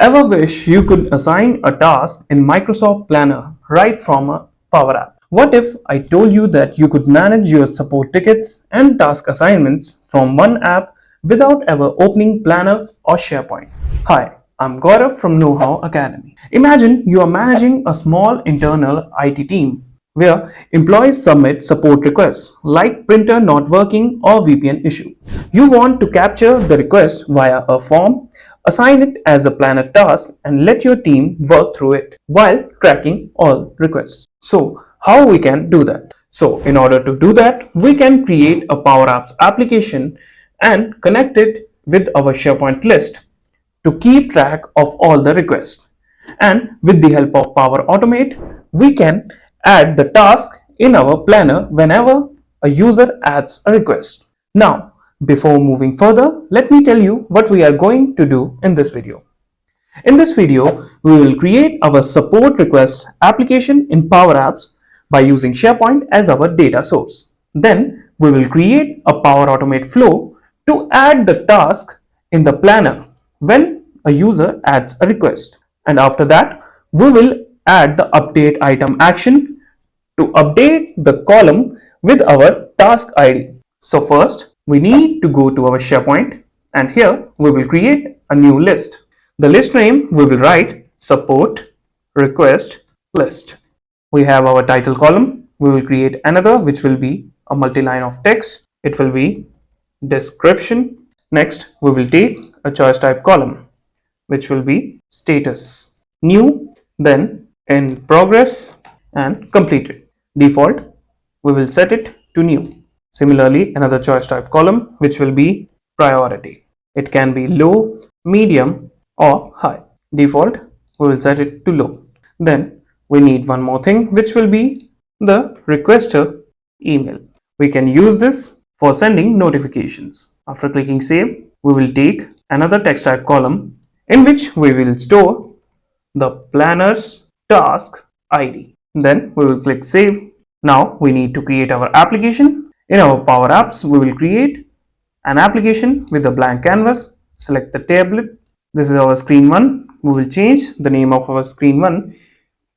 Ever wish you could assign a task in Microsoft Planner right from a Power App? What if I told you that you could manage your support tickets and task assignments from one app without ever opening Planner or SharePoint? Hi, I'm Gaurav from KnowHow Academy. Imagine you are managing a small internal IT team where employees submit support requests like printer not working or VPN issue. You want to capture the request via a form, assign it as a planner task, and let your team work through it while tracking all requests. So, how we can do that? So, in order to do that, we can create a PowerApps application and connect it with our SharePoint list to keep track of all the requests. And with the help of Power Automate, we can add the task in our planner whenever a user adds a request. Now, before moving further, let me tell you what we are going to do in this video. In this video, we will create our support request application in Power Apps by using SharePoint as our data source. Then, we will create a Power Automate flow to add the task in the planner when a user adds a request. And after that, we will add the update item action to update the column with our task ID. So first, we need to go to our SharePoint, and here we will create a new list. The list name we will write support request list. We have our title column. We will create another which will be a multi-line of text. It will be description. Next, we will take a choice type column which will be status, new, then in progress and completed. Default, we will set it to new. Similarly, another choice type column which will be priority. It can be low, medium or high. Default, we will set it to low. Then we need one more thing which will be the requester email. We can use this for sending notifications. After clicking save, we will take another text type column in which we will store the planner's task ID. Then we will click save. Now we need to create our application. In our Power Apps, we will create an application with a blank canvas. Select the tablet. This is our screen 1. We will change the name of our screen 1.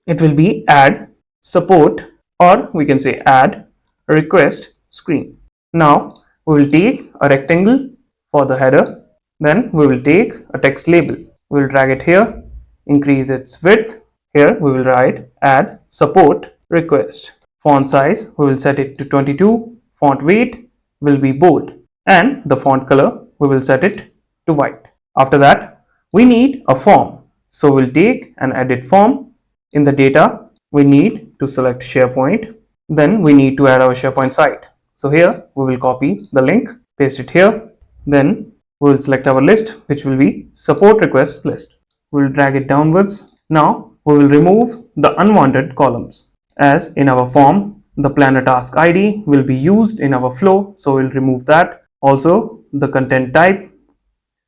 It will be add support, or we can say add request screen. Now we will take a rectangle for the header. Then we will take a text label. We will drag it here, increase its width. Here we will write add support request. Font size, we will set it to 22. Font weight will be bold. And the font color, we will set it to white. After that, we need a form. So we'll take an edit form. In the data, we need to select SharePoint. Then we need to add our SharePoint site. So here we will copy the link, paste it here. Then we will select our list, which will be support request list. We will drag it downwards. Now we will remove the unwanted columns. As in our form, the planner task ID will be used in our flow, so we'll remove that. Also, the content type,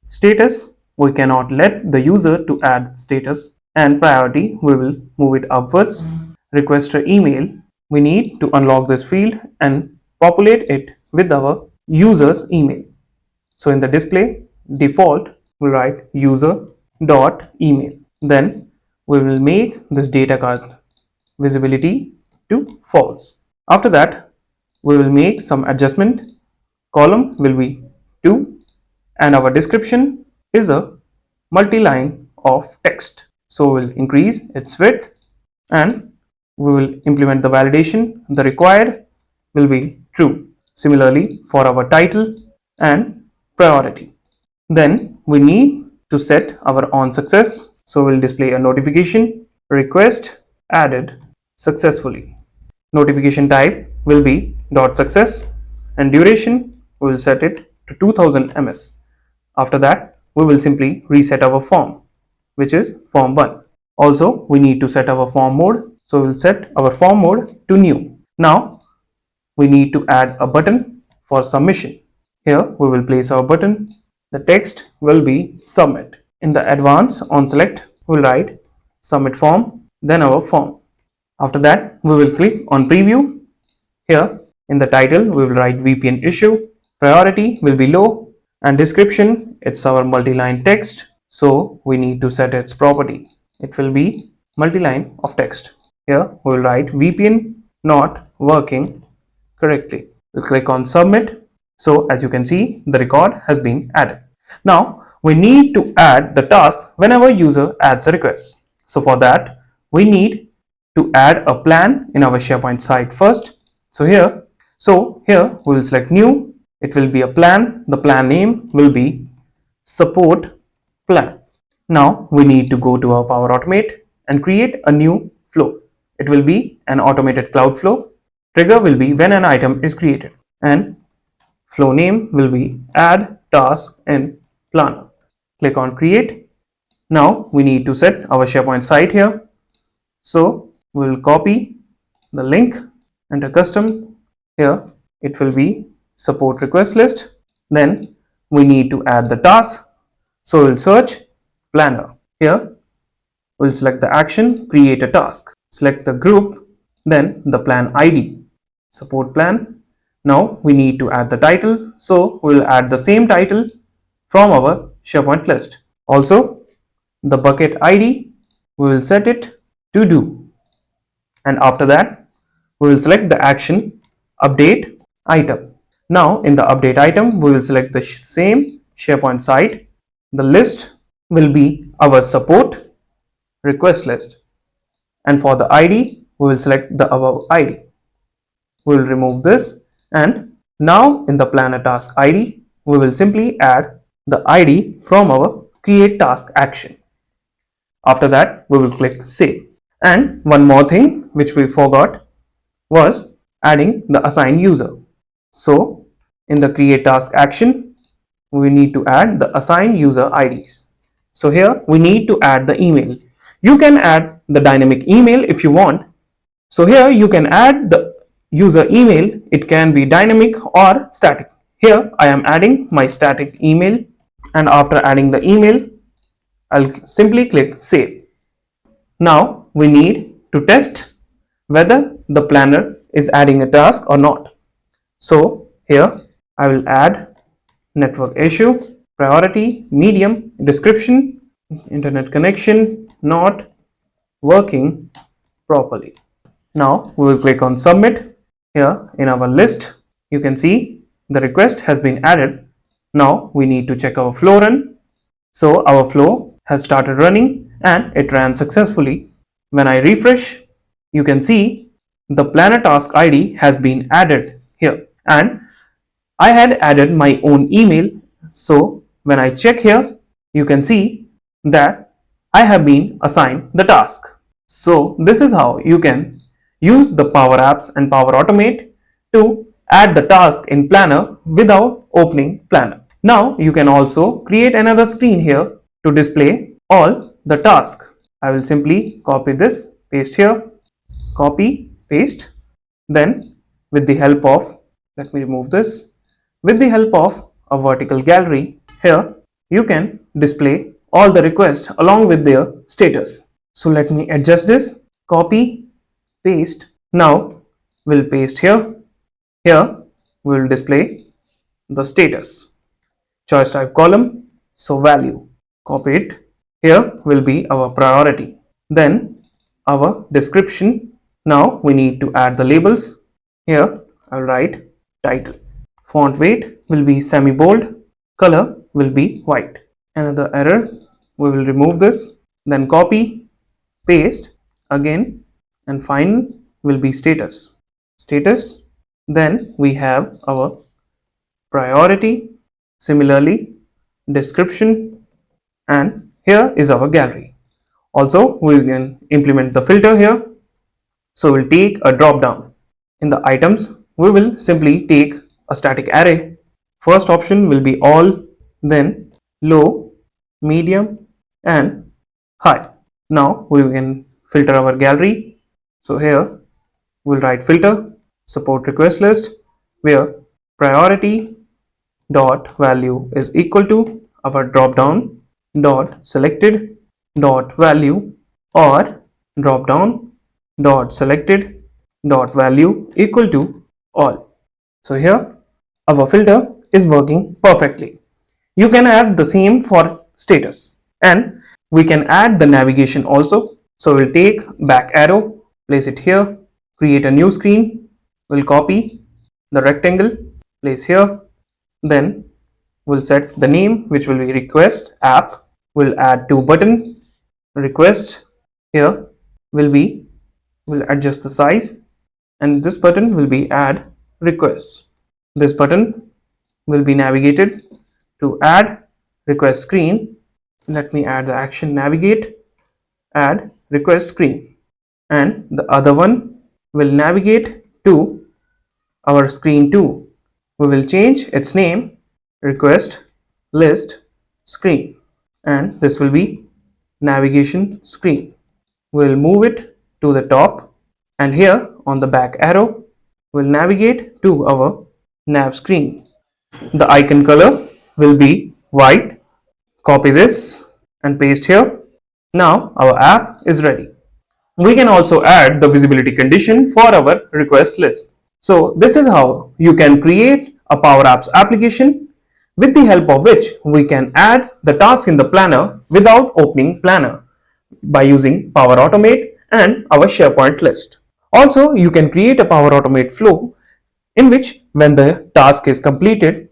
status, we cannot let the user to add status, and priority, we will move it upwards. Requester email, we need to unlock this field and populate it with our user's email. So in the display, default, we write user.email. Then we will make this data card visibility to false. After that, we will make some adjustment. Column will be 2 and our description is a multi-line of text. So we'll increase its width and we will implement the validation. The required will be true. Similarly for our title and priority. Then we need to set our on success. So we'll display a notification request added successfully. Notification type will be .success and duration we will set it to 2000 ms. After that, we will simply reset our form, which is form 1. Also, we need to set our form mode. So we'll set our form mode to new. Now we need to add a button for submission. Here we will place our button. The text will be submit. In the advanced on select, we will write submit form, then our form. After that, we will click on preview. Here in the title, we will write VPN issue. Priority will be low and description, it's our multi-line text. So we need to set its property. It will be multi-line of text. Here we will write VPN not working correctly. We'll click on submit. So as you can see, the record has been added. Now we need to add the task whenever user adds a request. So for that, we need to add a plan in our SharePoint site first. So here we will select new. It will be a plan. The plan name will be support plan. Now we need to go to our Power Automate and create a new flow. It will be an automated cloud flow. Trigger will be when an item is created, and flow name will be add task in planner. Click on create. Now we need to set our SharePoint site here. So we will copy the link, enter custom. Here it will be support request list. Then we need to add the task. So we'll search planner. Here we'll select the action, create a task. Select the group, then the plan ID, support plan. Now we need to add the title. So we'll add the same title from our SharePoint list. Also, the bucket ID, we will set it to do. And after that, we will select the action update item. Now in the update item, we will select the same SharePoint site. The list will be our support request list. And for the ID, we will select the above ID. We will remove this, and now in the planner task ID, we will simply add the ID from our create task action. After that, we will click save. And one more thing which we forgot was adding the assign user. So in the create task action, we need to add the assign user IDs. So here we need to add the email. You can add the dynamic email if you want. So here you can add the user email. It can be dynamic or static. Here I am adding my static email, and after adding the email, I'll simply click save. Now we need to test whether the planner is adding a task or not. So here I will add network issue, priority, medium, description, internet connection not working properly. Now we will click on submit. Here in our list, you can see the request has been added. Now we need to check our flow run. So our flow has started running and it ran successfully. When I refresh, you can see the planner task ID has been added here, and I had added my own email. So when I check here, you can see that I have been assigned the task. So this is how you can use the Power Apps and Power Automate to add the task in Planner without opening Planner. Now you can also create another screen here to display all the tasks. I will simply copy this, paste here, copy, paste. Then with the help of, let me remove this, with the help of a vertical gallery, here you can display all the requests along with their status. So let me adjust this, copy, paste. Now we'll paste here. Here we will display the status. Choice type column, so value. Copy it. Here will be our priority. Then our description. Now we need to add the labels. Here I'll write title. Font weight will be semi bold. Color will be white. Another error. We will remove this. Then copy, paste again, and final will be status. Status. Then we have our priority. Similarly, description, and here is our gallery. Also, we can implement the filter here. So we'll take a drop down. In the items, we will simply take a static array. First option will be all, then low, medium, and high. Now we can filter our gallery. So here we'll write filter support request list, where priority dot value is equal to our drop down dot selected dot value, or drop down dot selected dot value equal to all. So here our filter is working perfectly. You can add the same for status. And we can add the navigation also. So we'll take back arrow, place it here, create a new screen, we'll copy the rectangle, place here, then we'll set the name, which will be request app. We'll add two button, request here will be, we'll adjust the size, and this button will be add request. This button will be navigated to add request screen. Let me add the action navigate, add request screen, and the other one will navigate to our screen 2. We will change its name request list screen, and this will be navigation screen. We'll move it to the top, and here on the back arrow we'll navigate to our nav screen. The icon color will be white. Copy this and paste here. Now our app is ready. We can also add the visibility condition for our request list. So this is how you can create a PowerApps application with the help of which we can add the task in the planner without opening planner by using Power Automate and our SharePoint list. Also, you can create a Power Automate flow in which when the task is completed,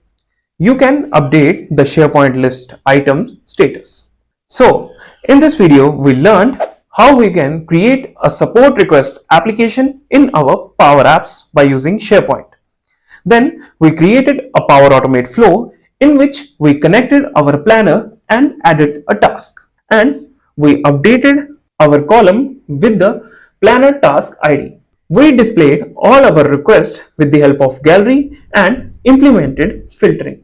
you can update the SharePoint list item status. So, in this video, we learned how we can create a support request application in our Power Apps by using SharePoint. Then we created a Power Automate flow in which we connected our planner and added a task. And we updated our column with the planner task ID. We displayed all our requests with the help of gallery and implemented filtering.